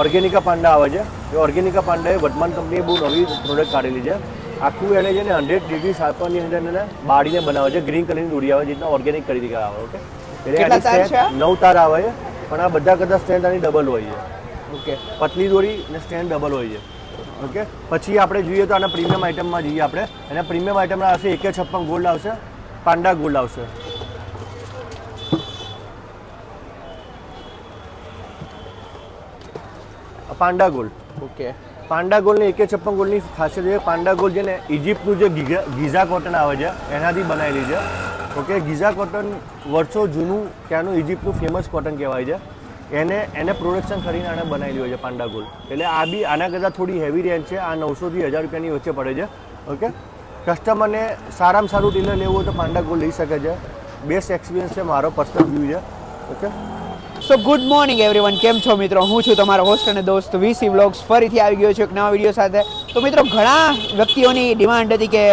ઓર્ગેનિકા પાંડા આવે છે. એ ઓર્ગેનિકા પાંડા એ વર્ધમાન કંપનીએ બહુ નવી પ્રોડક્ટ કાઢેલી છે. આખું એને છે ને 100 ડિગ્રી શાર્પરની અંદર એને બાળીને બનાવે છે. ગ્રીન કલરની દોરી આવે જેટલા ઓર્ગેનિક કરી દીધા આવે. ઓકે, એટલે એની સ્ટ્રેન્થ 9 તાર આવે છે, પણ આ બધા કરતાં સ્ટ્રેન્થ આની ડબલ હોય છે. ઓકે, પતલી દોરી ને સ્ટ્રેન્થ ડબલ હોય છે. ઓકે, પછી આપણે જોઈએ તો આના પ્રીમિયમ આઇટમમાં જઈએ આપણે. એના પ્રીમિયમ આઇટમના આવશે 156 ગોલ્ડ આવશે, પાંડા ગોલ્ડ આવશે. પાંડા ગોલ્ડ. ઓકે, પાંડા ગોલ્ડની 156 ગોલ્ડની ખાસિયત છે. પાંડા ગોલ્ડ છે ને ઇજિપ્તનું જે ગીઝા કોટન આવે છે એનાથી બનાવેલી છે. ઓકે, ગીઝા કોટન વર્ષો જૂનું ત્યાંનું ઇજિપ્તનું ફેમસ કોટન કહેવાય છે. એને પ્રોડક્શન કરીને આને બનાવેલી હોય છે પાંડા ગોલ્ડ. એટલે આ બી આના કરતાં થોડી હેવી રેન્જ છે. આ 900 થી 1000 રૂપિયાની વચ્ચે પડે છે. ઓકે, કસ્ટમરને સારામાં સારું ટેલર લેવું હોય તો પાંડા ગોલ્ડ લઈ શકે છે. બેસ્ટ એક્સપિરિયન્સ છે, મારો પર્સનલ વ્યૂ છે. ઓકે, સો ગુડ મોર્નિંગ એવરીવન. કેમ છો મિત્રો? હું છું તમારો હોસ્ટ અને દોસ્ત વીસી વ્લોગ્સ. ફરીથી આવી ગયો છું એક નવા વિડીયો સાથે. તો મિત્રો, ઘણા વ્યક્તિઓની ડિમાન્ડ હતી કે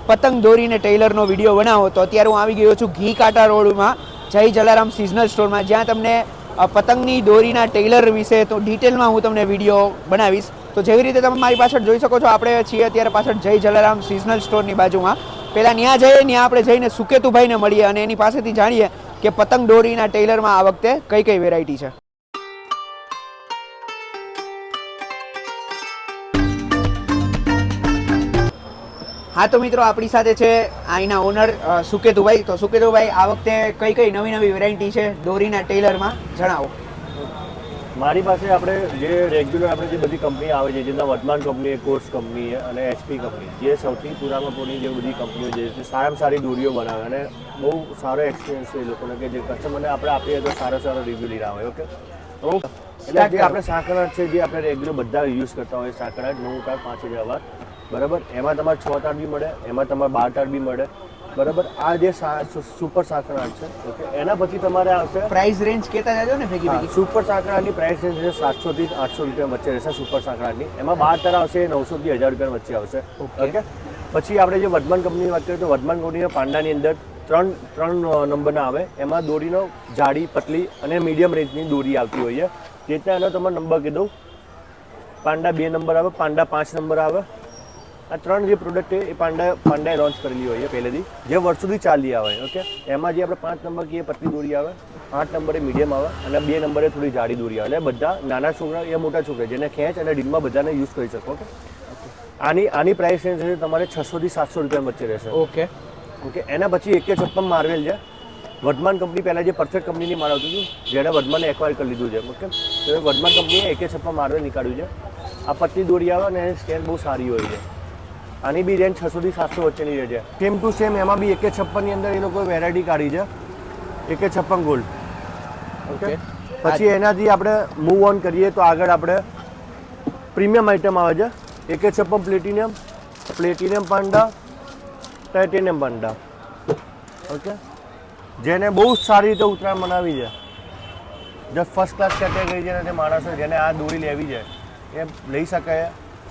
પતંગ દોરીને ટેલરનો વિડીયો બનાવો, તો અત્યારે હું આવી ગયો છું ઘી કાંટા રોડમાં જય જલારામ સિઝનલ સ્ટોરમાં, જ્યાં તમને પતંગની દોરીના ટેલર વિશે તો ડિટેલમાં હું તમને વિડીયો બનાવીશ. તો જેવી રીતે તમે મારી પાછળ જોઈ શકો છો, આપણે છીએ અત્યારે પાછળ જય જલારામ સિઝનલ સ્ટોરની બાજુમાં. પહેલાં ત્યાં જઈએ, ત્યાં આપણે જઈને સુકેતુભાઈને મળીએ અને એની પાસેથી જાણીએ કે પતંગ દોરીના ટેલરમાં આ વખતે કઈ કઈ વેરાયટી છે. હા, તો મિત્રો આપણી સાથે છે અહીંના ઓનર સુકેતુભાઈ. તો સુકેતુભાઈ, આ વખતે કઈ કઈ નવી નવી વેરાયટી છે દોરીના ટેલરમાં, જણાવો. મારી પાસે આપણે જે રેગ્યુલર આપણે જે બધી કંપની આવે છે, જેના વર્ધમાન કંપની, કોર્સ કંપની અને એચપી કંપની, જે સૌથી પુરામાં પુરાની જે બધી કંપનીઓ છે સારામાં સારી દોરીઓ બનાવે અને બહુ સારો એક્સપિરિયન્સ છે એ લોકોને, કે જે કસ્ટમરને આપણે આપીએ તો સારો રિવ્યૂ લઈને આવે. ઓકે, એટલે જે આપણે સાંકળાટ છે, જે આપણે રેગ્યુલર બધા યુઝ કરતા હોય, સાંકળાટ 9 તાર 5000 વાર, બરાબર. એમાં તમારે 6 તાર બી મળે, એમાં તમારે 12 તાર બી મળે, બરાબર. આ જે સુપર સાંકળાટ છે. ઓકે, એના પછી તમારે આવશે પ્રાઇસ રેન્જ કહેતા જાજો ને ભેગી ભેગી. સુપર સાંકળાટની પ્રાઇસ રેન્જ છે 700 થી 800 રૂપિયા વચ્ચે રહેશે સુપર સાંકળાટની. એમાં 12 તાર આવશે 900 થી 1000 રૂપિયા વચ્ચે આવશે. ઓકે, પછી આપણે જે વર્ધમાન કંપનીની વાત કરીએ તો વર્ધમાન કંપનીના પાંડાની અંદર ત્રણ નંબરના આવે. એમાં દોરીનો જાડી, પતલી અને મીડિયમ રેન્જની દોરી આવતી હોય છે. જેટલા એનો તમારે નંબર કહી દઉં. પાંડા 2 નંબર આવે, પાંડા 5 નંબર આવે. આ ત્રણ જે પ્રોડક્ટ છે એ પાંડાએ લોન્ચ કરેલી હોય છે પહેલેથી, જે વર્ષોથી ચાલી આવે. ઓકે, એમાં જે આપણે 5 નંબર કહીએ પતલી દોરી આવે, 8 નંબરે મીડિયમ આવે અને 2 નંબરે થોડી જાડી દોરી આવે. એટલે બધા નાના છોકરા એ મોટા છોકરા જેને ખેંચ અને ડીલમાં બધાને યુઝ કરી શકો. ઓકે, આની પ્રાઇસ રેન્જ છે તમારે 600 થી 700 રૂપિયા વચ્ચે રહેશે. ઓકે ઓકે, એના પછી 156 માર્વેલ છે. વર્ધમાન કંપની પહેલાં જે પરફેક્ટ કંપનીની માલ આવતી હતી, જેને વર્ધમાને એક્વાયર કરી લીધું છે. ઓકે, તો વર્ધમાન કંપનીએ 156 માર્વેલ નીકાળ્યું છે. આ પતલી દોરી આવે અને એની સ્ટ્રેન્થ બહુ સારી હોય છે. આની બી રેન્જ 600 થી 700 વચ્ચેની રહે છે. સેમ ટુ સેમ એમાં બી 156ની અંદર એ લોકો વેરાયટી કાઢી છે, 156 ગોલ્ડ. ઓકે, પછી એનાથી આપણે મૂવ ઓન કરીએ તો આગળ આપણે પ્રીમિયમ આઇટમ આવે છે. 156 platinum Panda, titanium Panda. Okay, જેને બહુ સારી રીતે ઉત્તરાયણ મનાવી છે. જે ફર્સ્ટ ક્લાસ કેટેગરી છે, જે માણસો જેને આ દોરી લેવી છે એ લઈ શકે.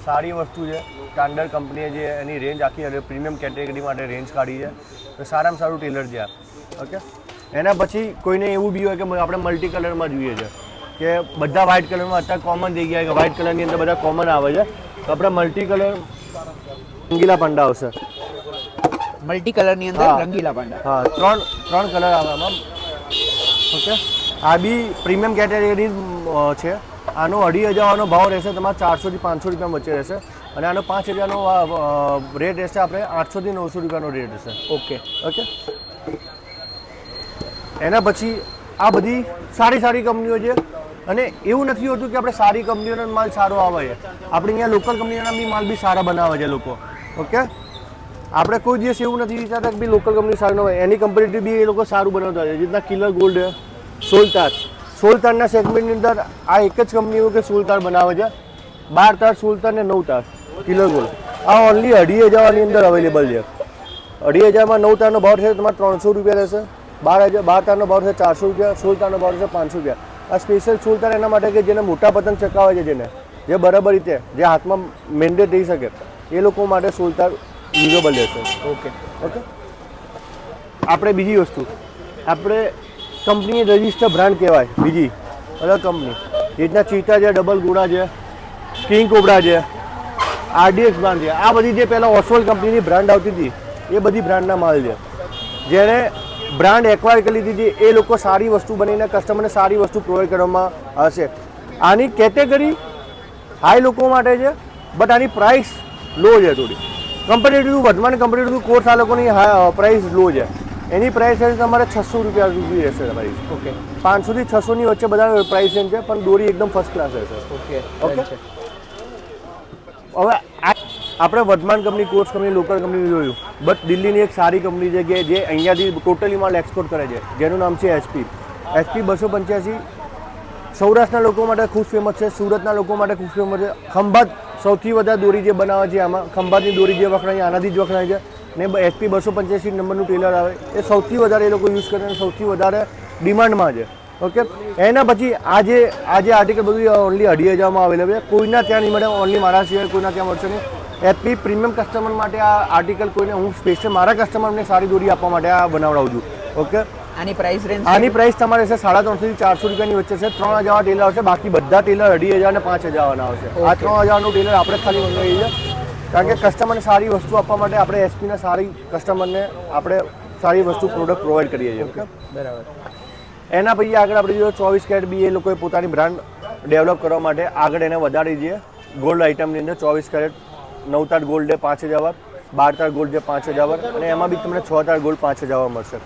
સારી વસ્તુ છે. સ્ટાન્ડર્ડ કંપનીએ જે એની રેન્જ આખી પ્રીમિયમ કેટેગરી માટે રેન્જ કાઢી છે, તો સારામાં સારું ટેલર છે આ. ઓકે, એના પછી કોઈને એવું બી હોય કે આપણે મલ્ટી કલરમાં જોઈએ છે, કે બધા વ્હાઇટ કલરમાં અત્યારે કોમન થઈ ગયા, કે વ્હાઇટ કલરની અંદર બધા કોમન આવે છે, તો આપણે મલ્ટી કલર રંગીલા પાંડા આવશે. મલ્ટી કલરની અંદર રંગીલા પાંડા. હા, ત્રણ કલર આવે આમાં. ઓકે, આ બી પ્રીમિયમ કેટેગરી છે. આનો 2500નો ભાવ રહેશે તમારે 400 થી 500 રૂપિયા વચ્ચે રહેશે. અને આનો 5000નો રેટ રહેશે આપણે 800 થી 900 રૂપિયાનો રેટ રહેશે. ઓકે ઓકે, એના પછી આ બધી સારી કંપનીઓ છે. અને એવું નથી હોતું કે આપણે સારી કંપનીઓનો માલ સારો આવે છે. આપણે અહીંયા લોકલ કંપનીઓના બી માલ બી સારા બનાવે છે લોકો. ઓકે, આપણે કોઈ દિવસ એવું નથી વિચારતા કે બી લોકલ કંપની સારી ન હોય. એની કમ્પેરેટિવ બી એ લોકો સારું બનાવતા હોય છે. જેટલા કિલર ગોલ્ડ છે, 16 તારના સેગમેન્ટની અંદર આ એક જ કંપનીઓ કે 16 તાર બનાવે છે. 12 તાર, 16 તાર ને 9 તાર કિલર ગોલ્ડ. આ ઓનલી 2500ની અંદર અવેલેબલ છે. 2500માં 9 તારનો ભાવ છે તમારે 300 રૂપિયા રહેશે. 12 તારનો ભાવ છે 400 રૂપિયા. 16 તારનો ભાવ છે 500 રૂપિયા. આ સ્પેશિયલ 16 તાર એના માટે કે જેને મોટા પતંગ ચકાવે છે, જે બરાબર રીતે જે હાથમાં મેન્ડેટ રહી શકે, એ લોકો માટે 16 તાર યુઝેબલ રહેશે. ઓકે ઓકે, આપણે બીજી વસ્તુ, આપણે કંપની રજિસ્ટર બ્રાન્ડ કહેવાય બીજી અલગ કંપની, એ રીતના ચીતા છે, ડબલ ગોળા છે, કિંગ કોબરા છે, RDX બ્રાન્ડ છે. આ બધી જે પહેલાં ઓસવોલ્ડ કંપનીની બ્રાન્ડ આવતી હતી એ બધી બ્રાન્ડના માલ છે. જેણે બ્રાન્ડ એક્વાયર કરી લીધી હતી એ લોકો સારી વસ્તુ બનાવીને કસ્ટમરને સારી વસ્તુ પ્રોવાઈડ કરવામાં આવશે. આની કેટેગરી હાઈ લોકો માટે છે, બટ આની પ્રાઇસ લો છે થોડી કમ્પેરેટિવ વર્ધમાન કમ્પેરેટિવ કોર્સ. આ લોકોની પ્રાઇસ લો છે. એની પ્રાઇસ હશે તમારે 600 રૂપિયા સુધી રહેશે તમારી. ઓકે 500 થી 600 ની વચ્ચે બધા પ્રાઇસ રેન્જ છે, પણ દોરી એકદમ ફર્સ્ટ ક્લાસ રહેશે. Okay okay. હવે આપણે વર્ધમાન કંપની, કોર્સ કંપની, લોકલ કંપની જોયું, બટ દિલ્હીની એક સારી કંપની છે કે જે અહીંયાથી ટોટલી માલ એક્સપોર્ટ કરે છે, જેનું નામ છે HP 285. સૌરાષ્ટ્રના લોકો માટે ખૂબ ફેમસ છે, સુરતના લોકો માટે ખૂબ ફેમસ છે. ખંભાત સૌથી વધારે દોરી જે બનાવે છે, આમાં ખંભાતની દોરી જે વખણાય આનાથી જ વખણાય છે. ને HP 285 નંબરનું ટેલર આવે એ સૌથી વધારે એ લોકો યુઝ કરે અને સૌથી વધારે ડિમાન્ડમાં છે. ઓકે. એના પછી આજે આર્ટિકલ બધું ઓનલી 2,500માં અવેલેબલ છે. કોઈના ત્યાં નહીં મળે, ઓનલી મારા સિવાય કોઈના ત્યાં મળશે નહીં. HP પ્રીમિયમ કસ્ટમર માટે આ આર્ટિકલ કોઈને હું સ્પેશિયલ મારા કસ્ટમરને સારી દોરી આપવા માટે આ બનાવડાવું છું. ઓકે. આની પ્રાઇસ રેન્જ આની પ્રાઇસ તમારે છે 350 થી 400 રૂપિયાની વચ્ચે છે. 3,000 ટેલર આવશે, બાકી બધા ટેલર 2,500 અને 5,000 ના આવશે. આ 3,000નું ટેલર આપણે ખાલી મંગાવી છે, કારણ કે કસ્ટમરને સારી વસ્તુ આપવા માટે આપણે એસપીના સારી કસ્ટમરને આપણે સારી વસ્તુ પ્રોડક્ટ પ્રોવાઈડ કરીએ છીએ. ઓકે બરાબર. એના પછી આગળ આપણે જો 24 કેરેટ બી એ લોકોએ પોતાની બ્રાન્ડ ડેવલપ કરવા માટે આગળ એને વધારી છે. ગોલ્ડ આઇટમની અંદર 24 કેરેટ 9 તાર ગોલ્ડ છે 5,000, 12 તાર ગોલ્ડ છે 5,000 અને એમાં બી તમને 6 તાર ગોલ્ડ 5,000 મળશે.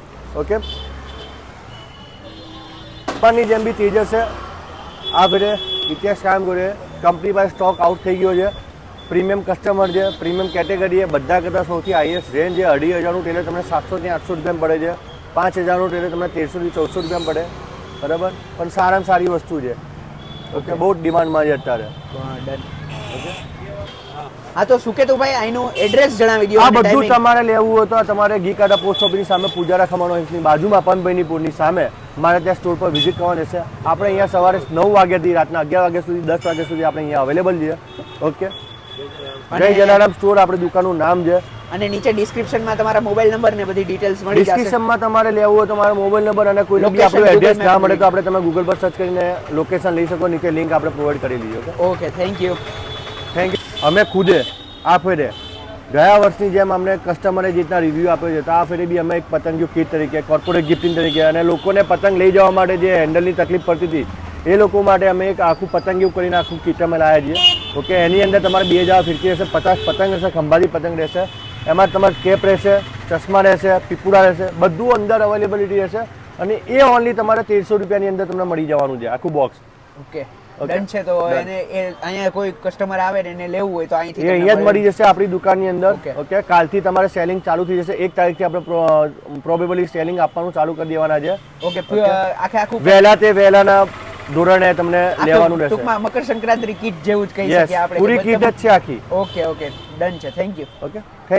ઓકે. ની જેમ બી તેજસ છે. આ ફેરે ઇતિહાસ કાયમ કર્યો છે. કંપની પાસે સ્ટોક આઉટ થઈ ગયો છે. પ્રીમિયમ કસ્ટમર છે, પ્રીમિયમ કેટેગરી છે, બધા કરતાં સૌથી હાઈએસ્ટ રેન્જ છે. 2,500નું ટેલર તમને 700 થી 800 રૂપિયામાં પડે છે. 5,000નું ટેલર તમને 1300 થી 1400 રૂપિયામાં પડે. બરાબર, પણ સારામાં સારી વસ્તુ છે. ઓકે. બહુ જ ડિમાન્ડમાં છે અત્યારે. હા, તો સુકેતુભાઈ અહીંનું એડ્રેસ જણાવી દો. આ બધું તમારે લેવું હોય તો તમારે ઘી કાઢા પોસ્ટ ઓફિસની સામે પૂજારા ખમાનો ઓફિસની બાજુમાં પનભાઈની પૂરની સામે મારે ત્યાં સ્ટોર પર વિઝિટ કરવાનું રહેશે. આપણે અહીંયા સવારે 9 વાગ્યાથી રાતના 11 વાગ્યા સુધી 10 વાગ્યા સુધી આપણે અહીંયા અવેલેબલ છીએ. ઓકે. જય જલારામ સ્ટોર આપણે દુકાનનું નામ છે. અને નીચે ડિસ્ક્રિપ્શનમાં તમારા મોબાઈલ નંબર ને બધી ડિટેલ્સ મળી જશે. ડિસ્ક્રિપ્શનમાં તમારે લેવું હોય તો તમારો મોબાઈલ નંબર અને કોઈને બી આપણું એડ્રેસ ના મળે તો આપણે તમે ગૂગલ પર સર્ચ કરીને લોકેશન લઈ શકો. નીચે લિંક આપણે પ્રોવાઈડ કરી લઈએ. Okay, thank you. અમે ખુદે આ ફેરે ગયા વર્ષની જેમ અમને કસ્ટમરે જે રીતના રિવ્યૂ આપ્યો છે, તો આ ફેરે બી અમે એક પતંગ કીટ તરીકે, કોર્પોરેટ ગિફ્ટિંગ તરીકે અને લોકોને પતંગ લઈ જવા માટે જે હેન્ડલની તકલીફ પડતી હતી એ લોકો માટે અમે એક આખું પતંગિયું કરીને આખું કીટ અમે લાવ્યા છીએ. ઓકે. એની અંદર તમારે 2,000 ફિરકી રહેશે, 50 પતંગ રહેશે, ખંભાતી પતંગ રહેશે, એમાં તમારે કેપ રહેશે, ચશ્મા રહેશે, પીપુડા રહેશે, બધું અંદર અવેલેબિલિટી રહેશે અને એ ઓનલી તમારે 1300 રૂપિયાની અંદર તમને મળી જવાનું છે આખું બોક્સ. ઓકે, ડન છે. તો એને અહીંયા કોઈ કસ્ટમર આવે ને એને લેવું હોય તો અહીંથી એ અહીંયા જ મળી જશે આપણી દુકાનની અંદર. ઓકે. કાલથી તમારે સેલિંગ ચાલુ થઈ જશે. 1 તારીખથી આપણે પ્રોબેબલી સેલિંગ આપવાનું ચાલુ કરી દેવાના છે. ઓકે. આખું વહેલા તે વહેલાના ધોરણે તમને લેવાનું રહેશે. ટૂંકમાં મકર સંક્રાંતિ કીટ જેવું જ કહી શકીએ આપણે. પૂરી કીટ જ છે આખી. ઓકે, ડન છે. Thank you. ઓકે.